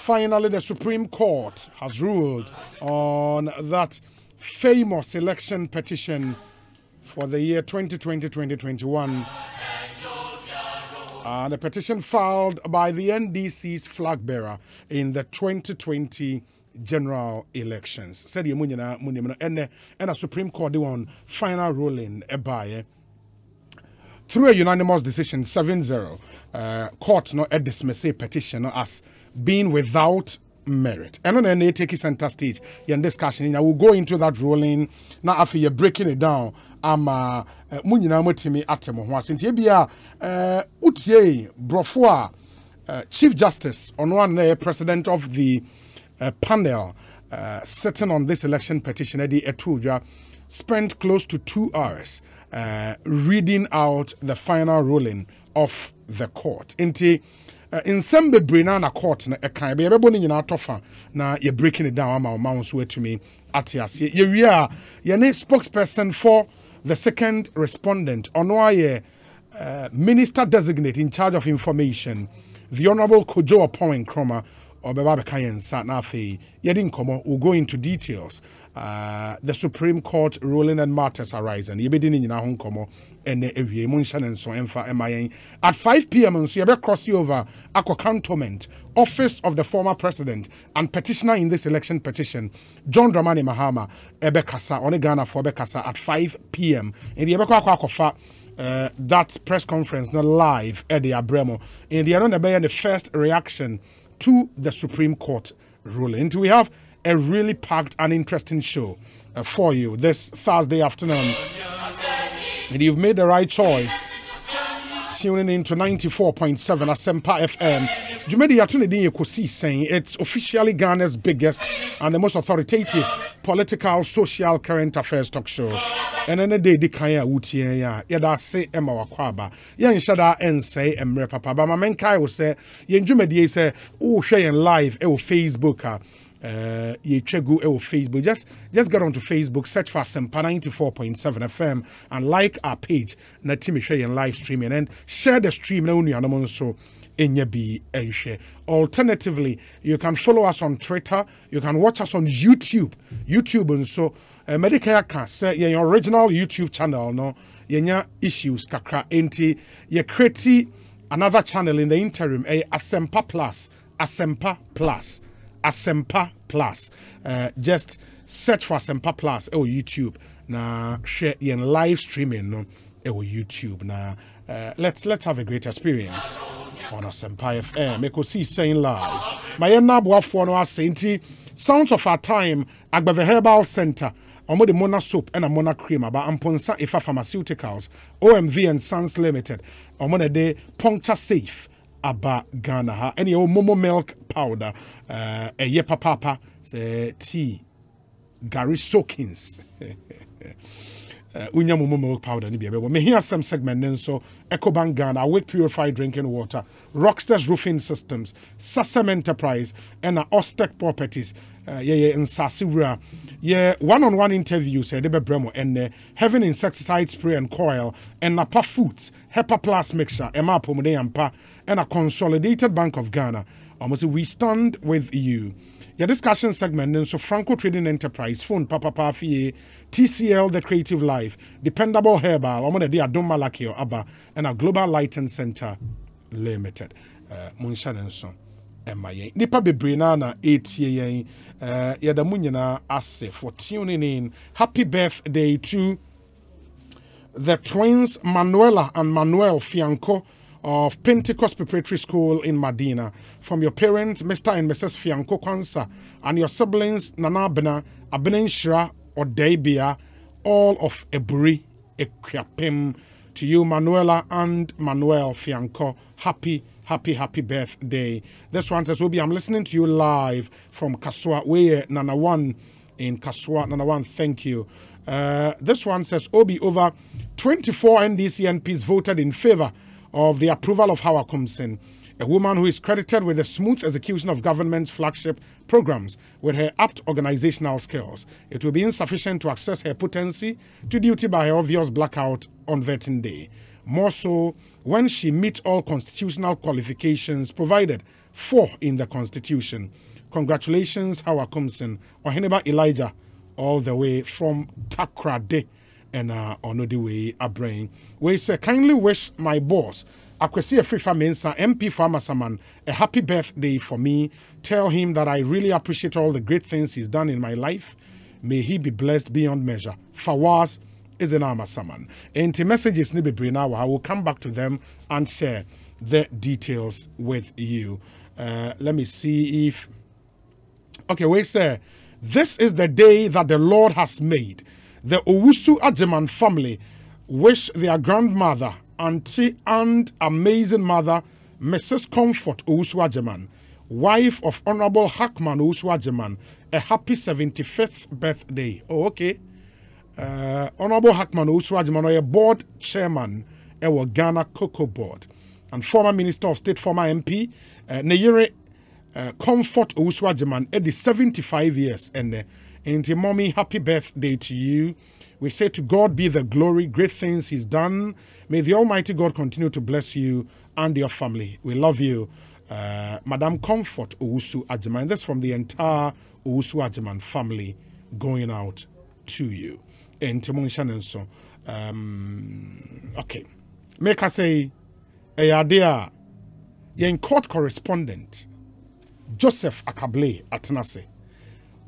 Finally, the Supreme Court has ruled on that famous election petition for the year 2020-2021. The petition filed by the NDC's flag bearer in the 2020 general elections. Said the and a Supreme Court on final ruling by through a unanimous decision 7-0. Court no dismiss a petition as being without merit. And on any take center stage in discussion, I will go into that ruling now after you're breaking it down. Ama munyina motimi atemo ho asenti bia utie brofo Chief Justice on one president of the panel sitting on this election petition Eddie Etuja spent close to 2 hours reading out the final ruling of the court. Inti in some bebrina na court na ekan be bebo ni nyina tofa na you breaking it down ama ma so atumi atias ye wia ye ne spokesperson for the second respondent Onoye minister designate in charge of information, the Honorable Kojo Opowen Kroma or Baba Kayen Satnafi Yedin Komo will go into details. The Supreme Court ruling and matters arising. Yebedin in Hong Komo and the Munshan and so MIA at 5 p.m. on Siabe cross over Aqua Cantonment, office of the former president and petitioner in this election petition, John Dramani Mahama, Ebekasa, on Ghana for Bekasa at 5 p.m. in the Ebekwa that press conference not live at the Abremo in the first reaction to the Supreme Court ruling. We have a really packed and interesting show for you this Thursday afternoon. And you've made the right choice tuning in to 94.7 Asempa FM. Jumedi Yatunedi Ekosiisen, it's officially Ghana's biggest and the most authoritative political, social, current affairs talk show. And then the day the kaya utie ya yada say Emma Wakwaba. Ya nshada say Emre Papa. But my main kai will say yen Jumedi say oh share live Facebook ye chegu Facebook. Just get onto Facebook, search for Asempa 94.7 FM and like our page. Na timi share live streaming and share the stream na unu anamon so. Alternatively, you can follow us on Twitter. You can watch us on YouTube. And so, Medicare can say your original YouTube channel. No, yenya issues kakra enti. You create another channel in the interim. Asempa Plus. Just search for Asempa Plus or YouTube. Na share in live streaming no YouTube. Na let's have a great experience. On Asempa FM, Ekosiisen live. My nabwa for no asenti. Sounds of our time. Agbave Herbal Center. Omo de Mona soap and a Mona cream. About Amponsa Ifa Pharmaceuticals. OMV and Sons Limited. Omo de puncture safe. Aba Ghana ha. Any old Momo milk powder. Yepa papa. Tea. Gary Soakins. Unya mumu milk powder ni biebe. Me hear some segment then so EcoBank Ghana, Awake Purified Drinking Water, Rockstars Roofing Systems, Sasem Enterprise, and Ostec Properties. In Sasiwura. One-on-one interviews Debe Bremo and Heaven Insecticide Spray and Coil and Napa Foods, Hepa Plus Mixture, Emma Pomode Ampa, and a Consolidated Bank of Ghana. Almost we stand with you. Your discussion segment, and so Franco Trading Enterprise, Phone Papa Pafie, TCL, The Creative Life, Dependable Herbal, Omone Dia Dom Malakio Abba, and a Global Lighting Center Limited. Munshan and Son, MIA. Nipa Bebrinana, 8 year, Yada Munyana Ase for tuning in. Happy birthday to the twins Manuela and Manuel Fianco of Pentecost Preparatory School in Medina. From your parents, Mr. and Mrs. Fianco Kwansa, and your siblings, Nana Abena, Abenenshira, or Debia, all of Eburi, Ekwapim. To you, Manuela and Manuel Fianco, happy birthday. This one says, Obi, I'm listening to you live from Kaswa, Weye, Nana One in Kaswa, Nana One, thank you. This one says, Obi, over 24 NDC MPs voted in favor of the approval of Hawa Kumsin, a woman who is credited with the smooth execution of government's flagship programs with her apt organizational skills. It will be insufficient to access her potency to duty by her obvious blackout on vetting day. More so when she meets all constitutional qualifications provided 4 in the Constitution. Congratulations, Hawa Kumsin, Oheneba Elijah, all the way from Takrade and on the way Abrain. We say, kindly wish my boss, Akwesi Afrifa Mensa, MP Farmasaman, a happy birthday for me. Tell him that I really appreciate all the great things he's done in my life. May he be blessed beyond measure. Fawaz is an Amasaman. And the messages nibe now, I will come back to them and share the details with you. Let me see if... Okay, we say, this is the day that the Lord has made. The Owusu Ajeman family wish their grandmother, auntie, and amazing mother, Mrs. Comfort Owusu Ajeman, wife of Honorable Hackman Owusu Ajeman, a happy 75th birthday. Oh, okay. Honorable Hackman Owusu Ajeman, a board chairman, our Ghana Cocoa Board, and former Minister of State, former MP, Neyere Comfort Owusu Ajeman, at the 75 years. And mommy, happy birthday to you. We say to God be the glory, great things he's done. May the Almighty God continue to bless you and your family. We love you. Madam Comfort Owusu Ajeman. And that's from the entire Owusu Ajeman family going out to you. And Timon Shannon so. Okay. Make us say, Ayadea, yen court correspondent, Joseph Akable Atenase.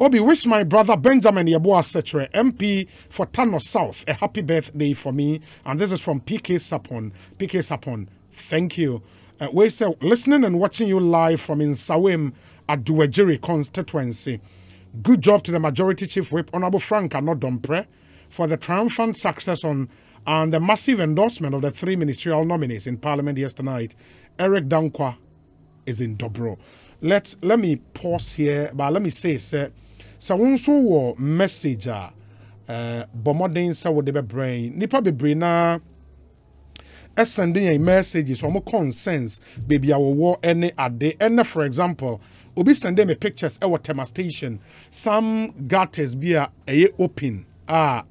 Obi, wish my brother Benjamin Yeboah Setre, MP for Tano South, a happy birthday for me. And this is from PK Sapon. PK Sapon, thank you. We say, listening and watching you live from Insawim at Duwejiri constituency. Good job to the Majority Chief Whip, Honorable Frank Anodompre, for the triumphant success on and the massive endorsement of the 3 ministerial nominees in Parliament yesterday. Eric Dankwa is in Dobro. Let me pause here, but let me say, sir, so wo message bomodin sa wo de be brain nipa be brain na sending a messages or more concerns baby wo any ade and for example obi sending me pictures e Tema station some gutters be a open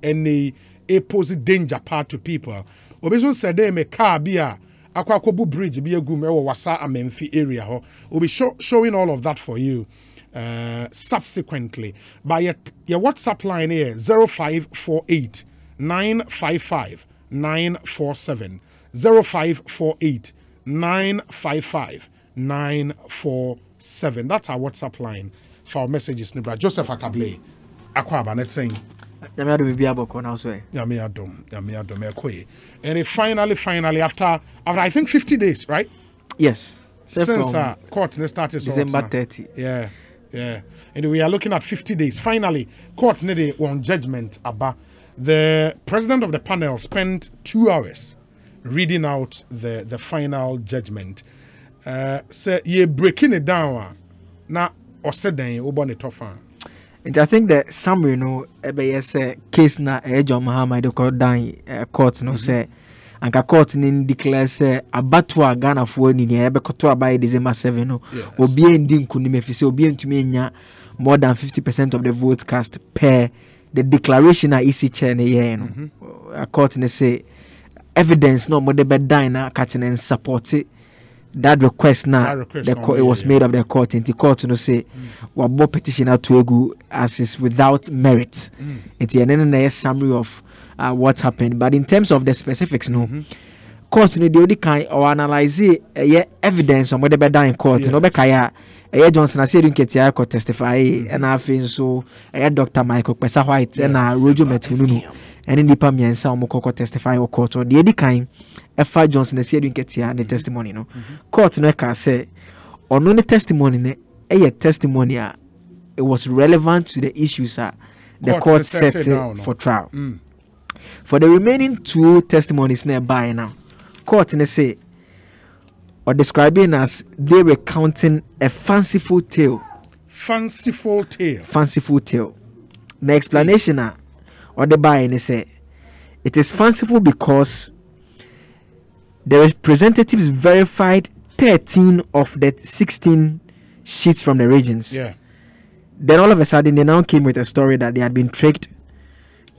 any a pose danger part to people obi so send me car be a akwakobu bridge be a gum e wasa Amenfi area ho we'll be showing all of that for you subsequently by your WhatsApp line here 0548 955 947 0548 955 947. That's our WhatsApp line for our messages. Nibra Joseph Akable Akwaba net saying and it finally after I think 50 days, right? Yes. Since court started December 30. Yeah. And we are looking at 50 days. Finally, court needed one judgment about the president of the panel spent 2 hours reading out the final judgment. So you're breaking it down now or said then you want it tougher. And I think that summary, say case na John Muhammad court no say and court in declare say abatwa Ghana for ni ebekoto by December 7 no obi endi nkunime fi say obi ntumi nya more than 50% of the votes cast per the declaration at EC chair ne ye no court ne say evidence no mo de be dan na catching and support it. That request now it was made of the court and the court no say what more petition out to egu as is without merit. It's a summary of what happened, but in terms of the specifics court no the only kind or analyze evidence on whether be done in court no be kaya Johnson said you get court testify and I feel so Dr. Michael Pesa White and Rojo Metununu and in the Pamiensa Mokoko testify or court or the kind F5 Johnson said you get here the testimony no court no can say or no testimony a testimony it was relevant to the issues the court set for trial. For the remaining 2 testimonies nearby now court say or describing as they were recounting a fanciful tale. Fanciful tale. The explanation or the buyer say it is fanciful because the representatives verified 13 of the 16 sheets from the regions. Yeah. Then all of a sudden they now came with a story that they had been tricked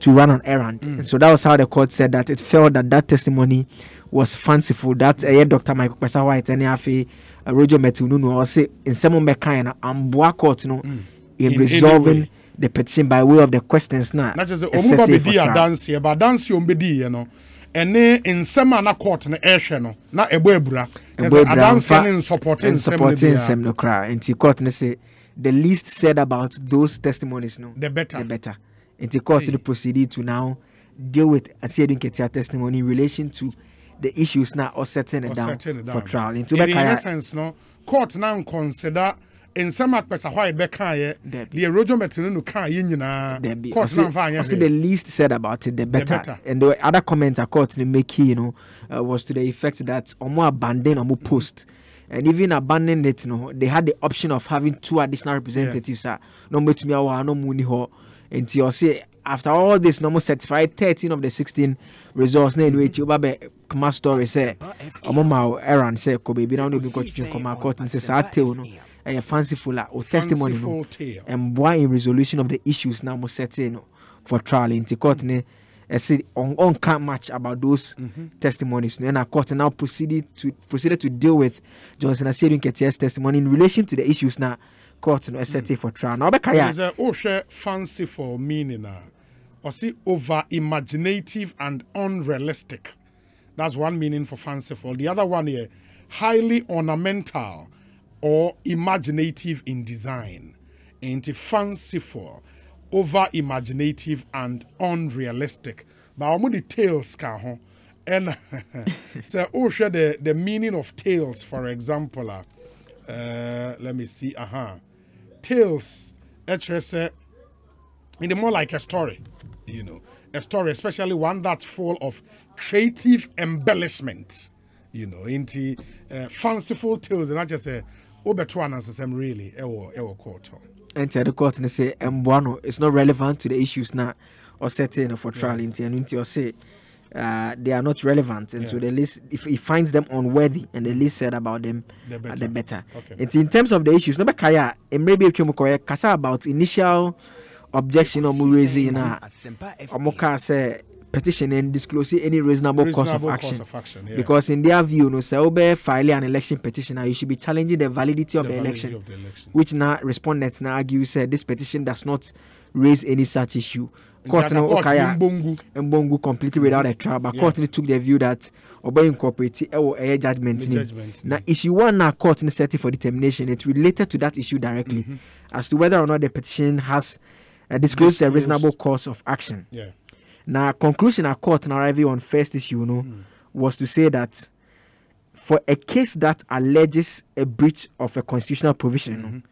to run an errand. And so that was how the court said that it felt that that testimony was fanciful. That Dr. Michael Kwesa White and Roger Metununu or say in some kind and court in resolving the petition by way of the questions now. Not just a dance here, but dance you and in some other court in the air no not a webra and supporting some no cry and the court say the least said about those testimonies the better and the court proceeded to now deal with a testimony in relation to the issues now or setting it down for trial. In essence, no court now consider in some aspects why the Roger Metununu court now the least said about it the better. And the other comments a court make was to the effect that more abandon or more post. And even abandoning it, they had the option of having 2 additional representatives. No more to me, no money ho. And you say after all this, no more certified 13 of the 16 results. Na anyway, you babe come story say, Omoma Aaron say, Kobe, be down to come court and say, a fanciful or testimony and why in resolution of the issues now more setting for trial in the court. I said on can't match about those testimonies. And our court now proceeded to deal with Johnson Asiedu Nketiah's testimony in relation to the issues now court set for trial. Now there is a fanciful meaning or see over imaginative and unrealistic. That's one meaning for fanciful. The other one here, highly ornamental or imaginative in design. Into fanciful, over imaginative and unrealistic. But I'm the tales can and so share the meaning of tales, for example. Let me see. Tales actually in the more like a story, a story, especially one that's full of creative embellishment, into fanciful tales, and I just say Obertuan as I'm really ever court. Enter the court and say Mbuano it's not relevant to the issues now or setting for trial and or say they are not relevant and so the list if he finds them unworthy and the list said about them the better. Okay. And in terms of the issues, no kaya and maybe kasa about initial objection or raising omoka say petition and disclose any reasonable cause of action. Because in their view, no say file an election petition, you should be challenging the validity of the election, which now respondents now argue said this petition does not raise any such issue. Court no Okaya Mbongu completely without a trial, but court took the view that obey incorporate a judgment. Now, issue 1 now court setting for determination, it related to that issue directly as to whether or not the petition has disclosed a reasonable cause of action. Now, conclusion at court and arriving on first issue, was to say that for a case that alleges a breach of a constitutional provision,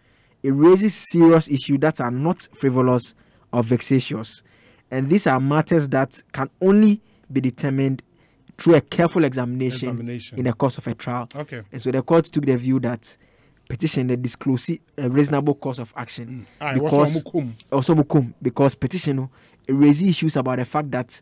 it raises serious issues that are not frivolous or vexatious. And these are matters that can only be determined through a careful examination in the course of a trial. Okay. And so the court took the view that petition the disclose a reasonable cause of action. Because petition it raises issues about the fact that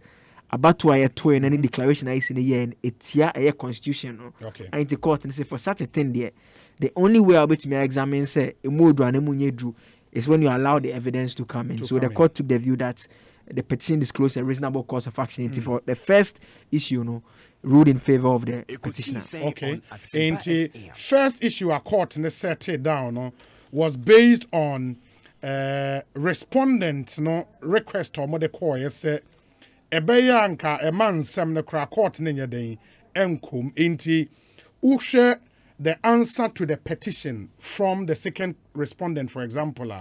about to in any declaration is in a year and it's a constitution. Okay. And the court and say for such a thing there, the only way I'll be to me examine say is when you allow the evidence to come in. So the court took the view that the petition disclosed a reasonable cause of action. For the first issue, ruled in favor of the petitioner. Okay. And the first issue a court set it down was based on respondent request or mode call say ebeyanka a man sem the court nenya den enkum inti ushe the answer to the petition from the second respondent, for example,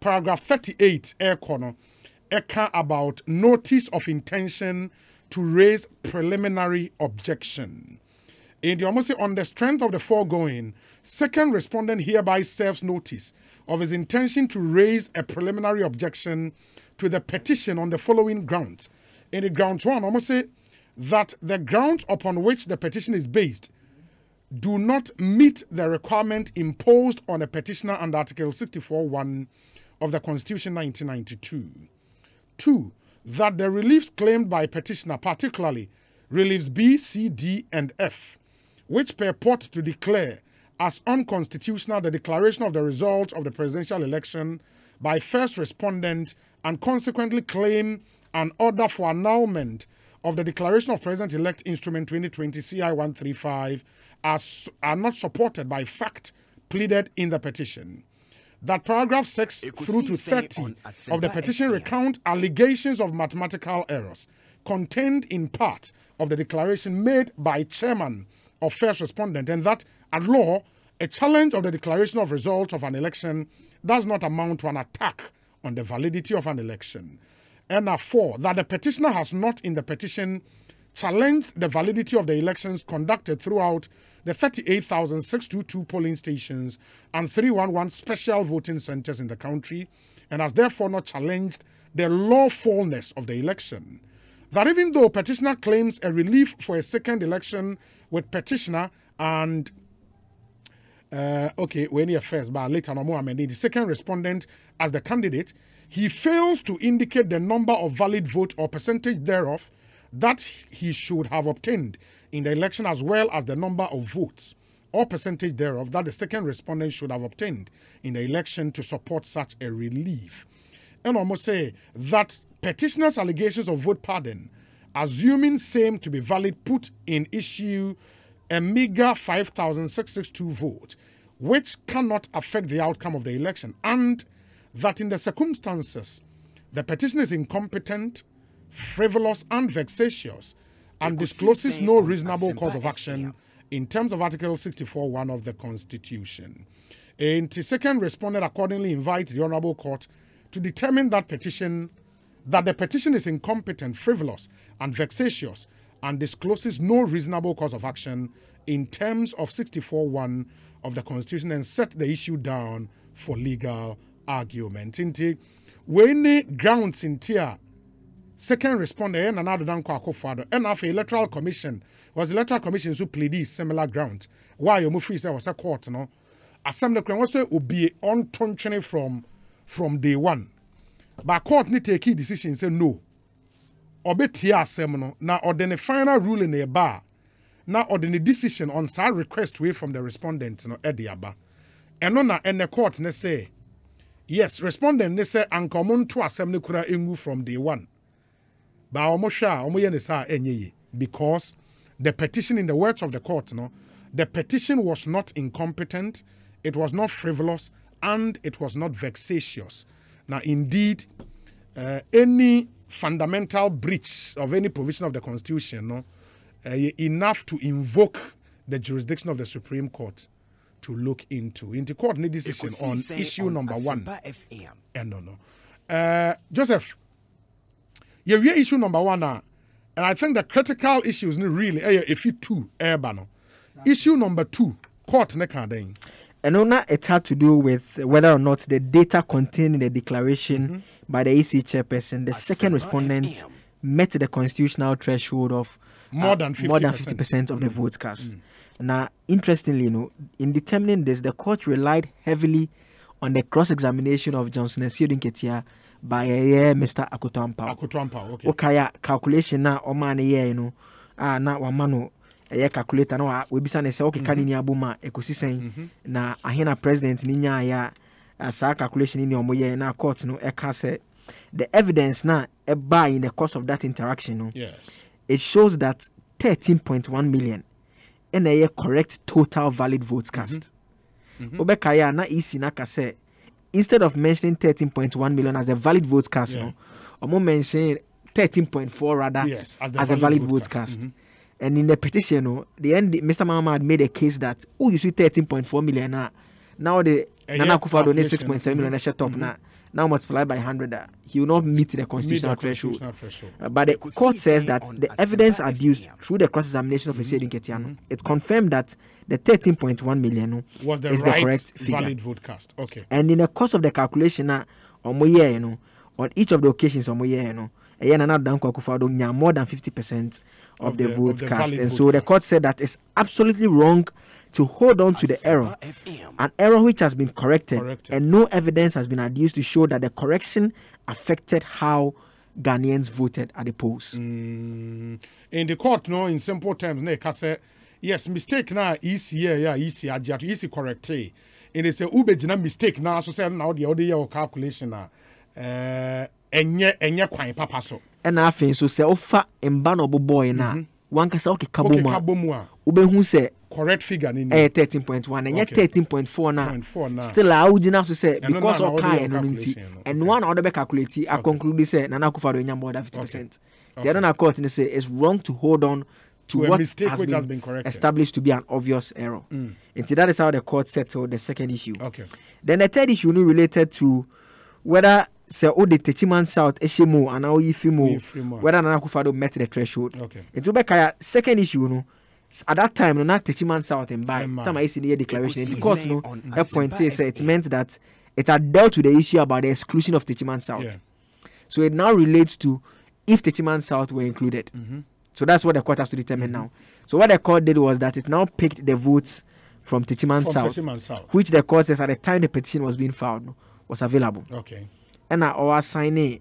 paragraph 38 eka about notice of intention to raise preliminary objection. And you almost say on the strength of the foregoing, second respondent hereby serves notice of his intention to raise a preliminary objection to the petition on the following grounds. In the grounds 1, almost say that the grounds upon which the petition is based do not meet the requirement imposed on a petitioner under Article 64(1) of the Constitution 1992. 2, that the reliefs claimed by petitioner, particularly reliefs B, C, D, and F, which purport to declare as unconstitutional the declaration of the results of the presidential election by first respondent and consequently claim an order for annulment of the Declaration of President-elect Instrument 2020 CI 135 are not supported by fact pleaded in the petition. That paragraph 6 through to 30 of the petition recount allegations of mathematical errors contained in part of the declaration made by chairman of first respondent, and that at law, a challenge of the declaration of results of an election does not amount to an attack on the validity of an election. And 4, that the petitioner has not in the petition challenged the validity of the elections conducted throughout the 38,622 polling stations and 311 special voting centers in the country, and has therefore not challenged the lawfulness of the election. That even though petitioner claims a relief for a second election with petitioner and when he first, but later no more amending the second respondent as the candidate, he fails to indicate the number of valid votes or percentage thereof that he should have obtained in the election, as well as the number of votes or percentage thereof that the second respondent should have obtained in the election to support such a relief. And almost say that petitioner's allegations of vote pardon, assuming same to be valid, put in issue a meager 5,662 votes, which cannot affect the outcome of the election, and that in the circumstances, the petition is incompetent, frivolous, and vexatious, and discloses no reasonable cause of action in terms of Article 64(1) of the Constitution. And the second respondent accordingly invites the Honourable Court to determine that the petition is incompetent, frivolous, and vexatious, and discloses no reasonable cause of action in terms of 64(1) of the Constitution, and set the issue down for legal argument. Inti, when grounds in tier second responder and another dan kwako father and after electoral commission was electoral commission who plead similar ground. Why you move free say was a court no assembly kran was say obi on tonchene from day one. But court need take a decision say no. Obetia asem no na ordinary final ruling e ba na ordinary decision on side request way from the respondent no ediaba. Eno na ene court ne say yes, respondent ne say ankomon to assembly kura engu from day one. But because the petition, in the words of the court, the petition was not incompetent, it was not frivolous, and it was not vexatious. Now, indeed, any fundamental breach of any provision of the Constitution, enough to invoke the jurisdiction of the Supreme Court to look into. In the court, need decision on issue number 1. Joseph. Yeah, issue number 1 and I think the critical issues really if you two airbano. Issue number 2, court nekadeng. And now it had to do with whether or not the data contained in the declaration by the EC chairperson, the second respondent, met the constitutional threshold of more than 50% of the votes cast. Now, interestingly, in determining this, the court relied heavily on the cross-examination of Johnson and Siodin Ketia by Mr. Akoto-Ampao. Okay. Okaya calculation na omane ye na wamano calculator na we bisa ne se okay kan ni abuma Ekosiisen na ahena president ni nya ya sa calculation ni omoye na court no say the evidence na by in the course of that interaction yes, it shows that 13.1 million and a correct total valid votes cast. Obekaya na isi na kase instead of mentioning 13.1 million as a valid votes cast, Omo mentioned 13.4 rather as a valid votes cast. And in the petition, the end, Mr. Mahama had made a case that you see 13.4 million now the Nana Akufo-Addo donate 6.7 million shut up now multiplied by 100 he will not meet the constitutional threshold. But the court says that the evidence adduced through the cross-examination of Esiedin Ketiano, it confirmed that the 13.1 million was the is right the correct figure. Valid vote cast. Okay. And in the course of the calculation, on each of the occasions, more than 50% of the vote cast. And so the court said that it's absolutely wrong to hold on to the error, an error which has been corrected, and no evidence has been adduced to show that the correction affected how Ghanaians voted at the polls. In the court, in simple terms, yes, mistake now easy correct. And it's a ubejina mistake now, so say now the other year calculation enye kwai papa so. And afei so say ofa mba no boy na one kasa okay kabomwa ubehu say correct figure ni 13.1 and yet 13.4 na still a ugina so say because of kai no nti and one order be calculate I conclude say Nana Akufo-Addo nya more than 50%. The other court say it's wrong to hold on to what mistake which has been established to be an obvious error. And that is how the court settled the second issue. Then the third issue related to whether say the Techiman South Eshimo and now Ifimo whether Nana Akufo-Addo met the threshold. And to back second issue at that time no not Techiman South and by time I see the declaration the court no a point say it meant that it had dealt with the issue about the exclusion of Techiman South. So it now relates to if Techiman South were included. So that's what the court has to determine now. So what the court did was that it now picked the votes from Techiman South, which the court says at the time the petition was being filed was available. And I was signing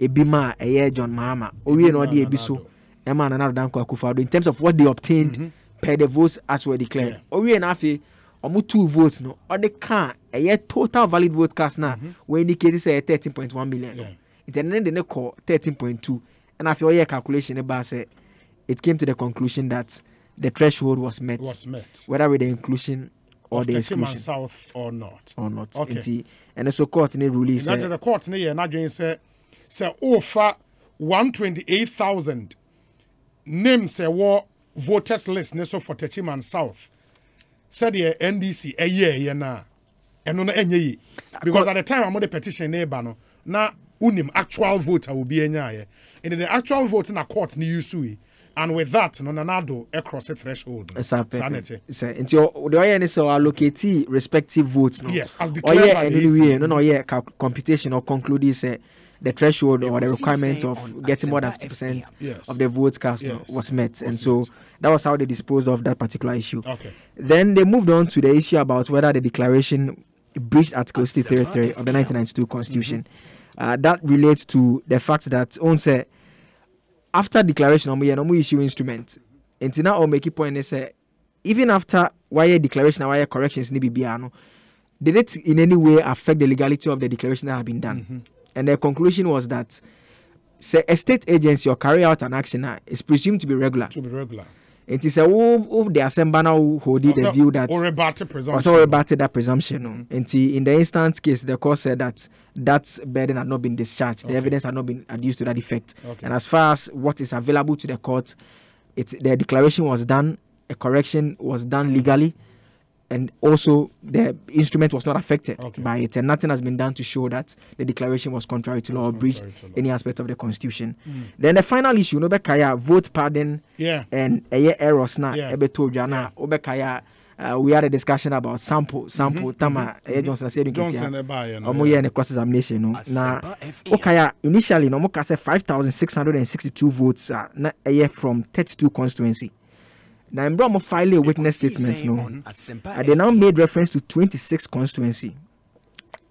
a bima a year John Mahama. We know the ebiso Emma and another Danko Akufo-Addo in terms of what they obtained per the votes as were declared. We and Afi almost 2 votes no or the can a year total valid votes cast now we indicated say 13.1 million. It ended the call 13.2 and after your calculation about say it came to the conclusion that the threshold was met whether with the inclusion or the exclusion. South or not. And so court in the ruling said the court in not doing say over 128,000 names say war voters list so for Techiman South said the NDC a year na and no enye because at the time I'm the petition neighbor no na unim actual voter will be enye and the actual vote in a court ni usui. And with that, no nanado across a threshold. Sanity. Until the way any so allocate respective votes. No? Yes, as declared by the no, computation or conclude say the threshold or the requirement of getting more than 50% of the votes cast was met, and so that was how they disposed of that particular issue. Then they moved on to the issue about whether the declaration breached Article 63 of the 1992 Constitution. That relates to the fact that on say. After declaration, we issue instrument. And now, I'll make a point. Say, even after wire declaration and wire corrections, did it in any way affect the legality of the declaration that have been done? And the conclusion was that, say, a state agency or carry out an action is presumed to be regular. It is a the assembly now hold the view that or rebutted that presumption. And in the instance case, the court said that that burden had not been discharged. The evidence had not been adduced to that effect. And as far as what is available to the court, the declaration was done, a correction was done legally, and also the instrument was not affected by it, and nothing has been done to show that the declaration was contrary to law or breached any aspect of the Constitution. Then the final issue, vote pardon and errors now. We had a discussion about sample Tama Johnson said in cross examination. Now, initially, no 5,662 votes from 32 constituency. Now, I'm filing a witness statements. They now made reference to 26 constituency.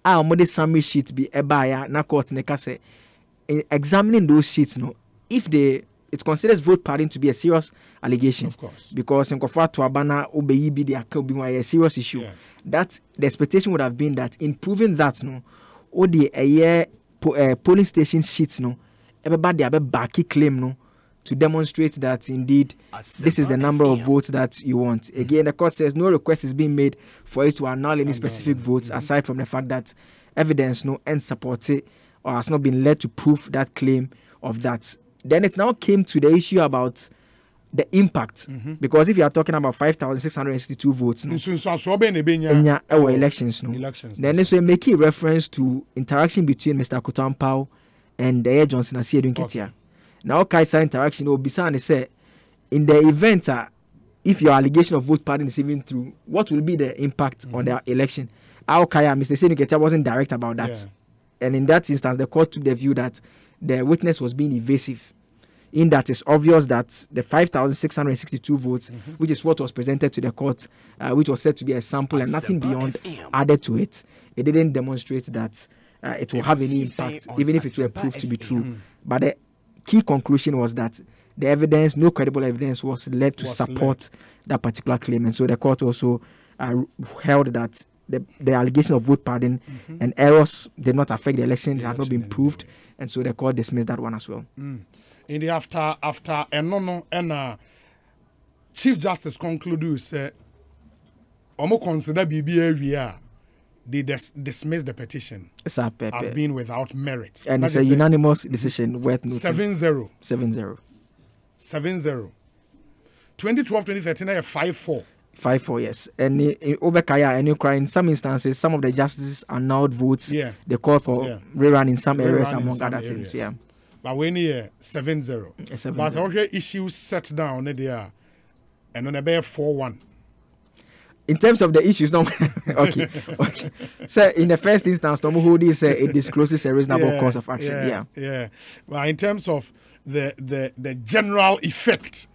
The summary sheet be na court say examining those sheets. It considers vote pardon to be a serious allegation. Of course. Because in Kofa to Abana Obeyi be a serious issue. That the expectation would have been that in proving that polling station sheets everybody have a backy claim to demonstrate that indeed this is the number of votes that you want. Again, the court says no request is being made for it to annul any specific votes aside from the fact that evidence and support it or has not been led to prove that claim of that. Then it now came to the issue about the impact. Because if you are talking about 5,662 votes in elections, then this will make a reference to interaction between Mr. Kutuampao and the Johnson Asiedu Nketia. Now, Kaisa interaction will be say in the event if your allegation of vote pardon is even true, what will be the impact on the election? Mr. Asiedu Nketia wasn't direct about that. And in that instance, the court took the view that the witness was being evasive, in that it's obvious that the 5,662 votes, which is what was presented to the court, which was said to be a sample and nothing beyond added to it, it didn't demonstrate that it will have any impact, even if it were proved to be true. But the key conclusion was that the evidence, no credible evidence, was led to support that particular claim. And so the court also held that the allegation of vote pardon and errors did not affect the election. It has not been proved, and so the court dismissed that one as well. In the after and Chief Justice concluded say, "Omo consider BB area." They dismiss the petition as being without merit. And it's a unanimous decision worth noting. 7-0. 7-0. 7-0. 2012-2013, 5-4. 5-4, yes. And in Obekaya and Ukraine, in some instances, some of the justices annulled votes. Yeah. They called for rerun in some areas, among other things. Yeah. But when you 7-0. But all issues set down there, and then about 4-1. In terms of the issues, no. Okay. So, in the first instance, Tom Hoody said it discloses a reasonable course of action. Yeah. But in terms of the general effect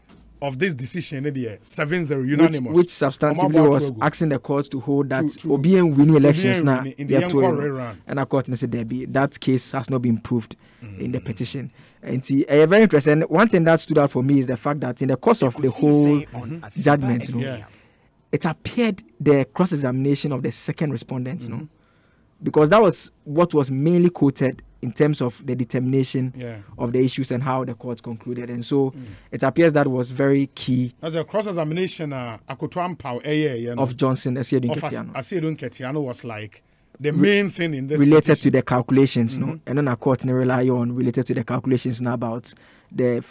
of this decision, 7-0 unanimous. Which substantively was asking the court to hold that Obian winning elections now in the run. And the court said that case has not been proved in the petition. And see, very interesting. One thing that stood out for me is the fact that in the course of the whole judgment, it appeared the cross-examination of the second respondent, because that was what was mainly quoted in terms of the determination of the issues and how the court concluded. And so it appears that was very key. Now the cross-examination of Johnson Asiedu Nketiano was like the main thing in this related petition. To the calculations, and then a court rely on related to the calculations now about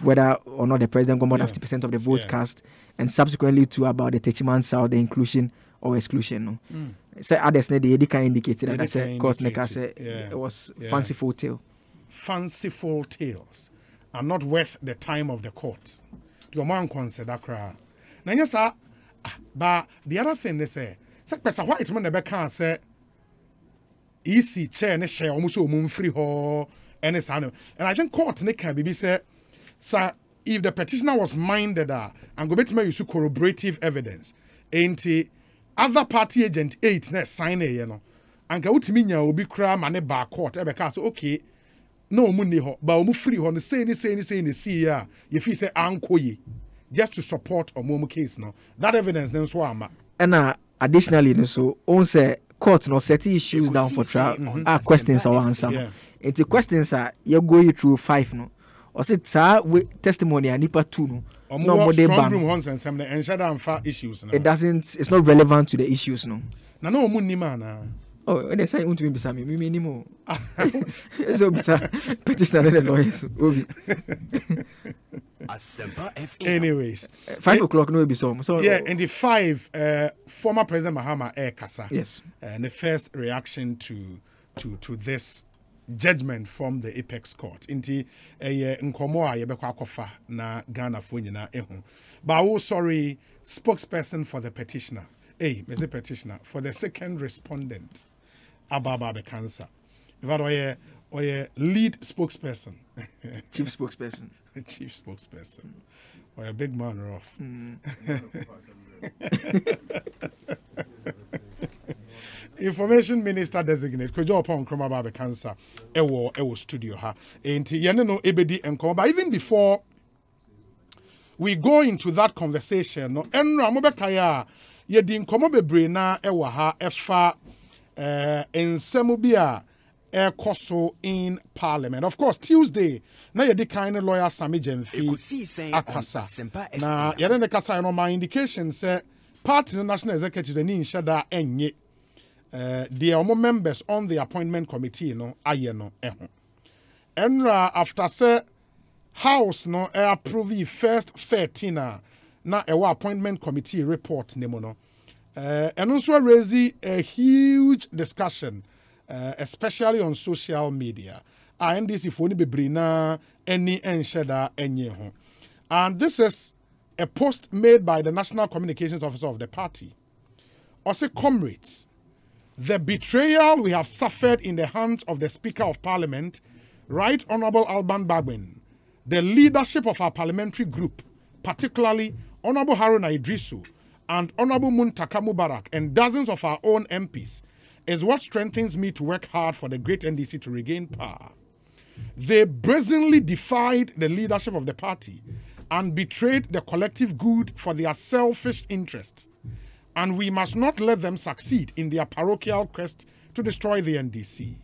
whether or not the president got more than 50% of the votes cast, and subsequently to about the Techiman South, the inclusion or exclusion. So others the can indicated that I said court it was fanciful tale. Fanciful tales are not worth the time of the court. Your man consider cry. Now yes, but the other thing they say, Professor White man the can say easy chair and share almost free ho and I think court can be say, sir, if the petitioner was minded and go to use corroborative evidence, ain't other party agent 8 na sign and go to me will be cram and bar court because okay, no money ho, but free ho say see ya if he say uncle just to support a momo case no that evidence then so and additionally so on say court no set issues down for trial questions or answer into questions are you go through 5 no or say testimony and nipa 2 no nobody issues it doesn't it's not relevant to the issues no money man oh they say want to be besame me anymore so bisa petitioner the lawyers anyways 5 o'clock no be so in the 5 former President Mahama Kasa yes and the first reaction to this judgment from the apex court inti nkomo a yebekwa akofa na Ghana fo nyina ehu but sorry spokesperson for the petitioner petitioner for the second respondent ababa be cancer but oye lead spokesperson chief spokesperson or a big man rough Information Minister designate Kojo upon Kroma Babe Cancer ewo studio ha enti yene no ebedi enkom but even before we go into that conversation no enra mo bekaya ye di nkomo bebre na ewo ha efa ensemu bia ekoso in parliament of course Tuesday na ye di kind lawyer Sami Jemfi akasa na yene ne kasa no my indication say party no national executive ni nshada enye the members on the appointment committee no aye no eho enra after say house no approve first 13 na ewa appointment committee report nemo no and also raise a huge discussion especially on social media NDC phone be na any ensheda enye ho and this is a post made by the National Communications Officer of the party also comrades. The betrayal we have suffered in the hands of the Speaker of Parliament, Right Honourable Alban Bagwin, the leadership of our parliamentary group, particularly Honourable Haruna Idrisu and Honourable Muntaka Mubarak and dozens of our own MPs, is what strengthens me to work hard for the great NDC to regain power. They brazenly defied the leadership of the party and betrayed the collective good for their selfish interests. and we must not let them succeed in their parochial quest to destroy the NDC.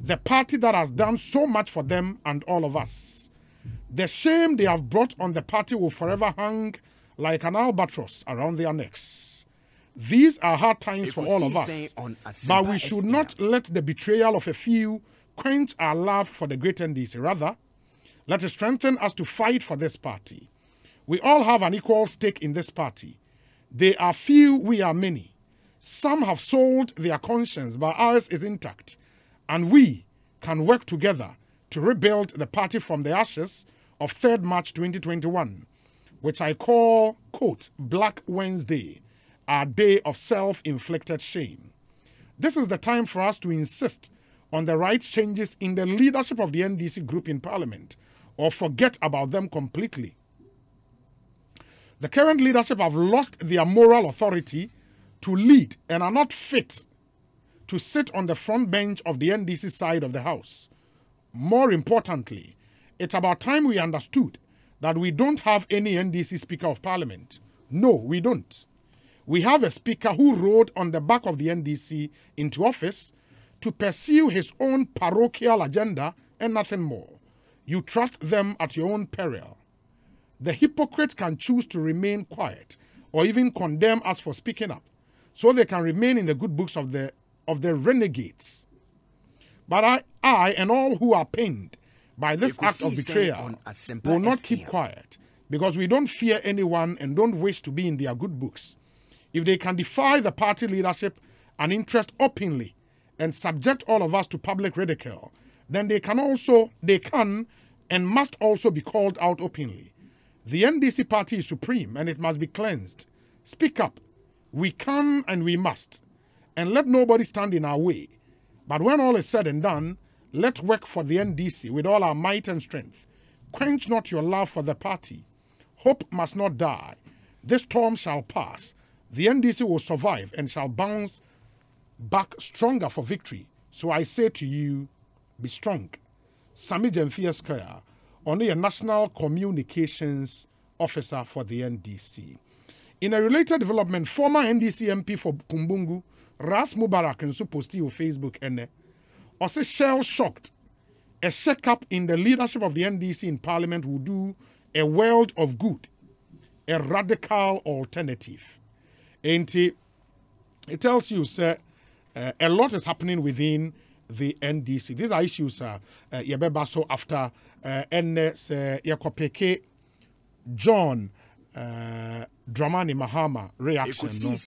The party that has done so much for them and all of us. The shame they have brought on the party will forever hang like an albatross around their necks. These are hard times for all of us, but we should not let the betrayal of a few quench our love for the great NDC. Rather, let it strengthen us to fight for this party. We all have an equal stake in this party. They are few, we are many. Some have sold their conscience, but ours is intact. And we can work together to rebuild the party from the ashes of 3rd March 2021, which I call, quote, Black Wednesday, our day of self-inflicted shame. This is the time for us to insist on the right changes in the leadership of the NDC group in Parliament, or forget about them completely. The current leadership have lost their moral authority to lead and are not fit to sit on the front bench of the NDC side of the House. More importantly, it's about time we understood that we don't have any NDC Speaker of Parliament. No, we don't. We have a Speaker who rode on the back of the NDC into office to pursue his own parochial agenda and nothing more. You trust them at your own peril. The hypocrite can choose to remain quiet or even condemn us for speaking up, so they can remain in the good books of the renegades. But I and all who are pained by this act of betrayal will not keep quiet, because we don't fear anyone and don't wish to be in their good books. If they can defy the party leadership and interest openly and subject all of us to public ridicule, then they can and must also be called out openly. The NDC party is supreme and it must be cleansed. Speak up. We can and we must. And let nobody stand in our way. But when all is said and done, let's work for the NDC with all our might and strength. Quench not your love for the party. Hope must not die. This storm shall pass. The NDC will survive and shall bounce back stronger for victory. So I say to you, be strong. Sami Jemfieskaya, only a National Communications Officer for the NDC. In a related development, former NDC MP for Pumbungu, Ras Mubarak, and so posted on Facebook, and also shell-shocked. A shake-up in the leadership of the NDC in Parliament will do a world of good, a radical alternative. And it tells you, sir, a lot is happening within the NDC. These are issues, so after Ekopeke John Dramani Mahama reaction. No?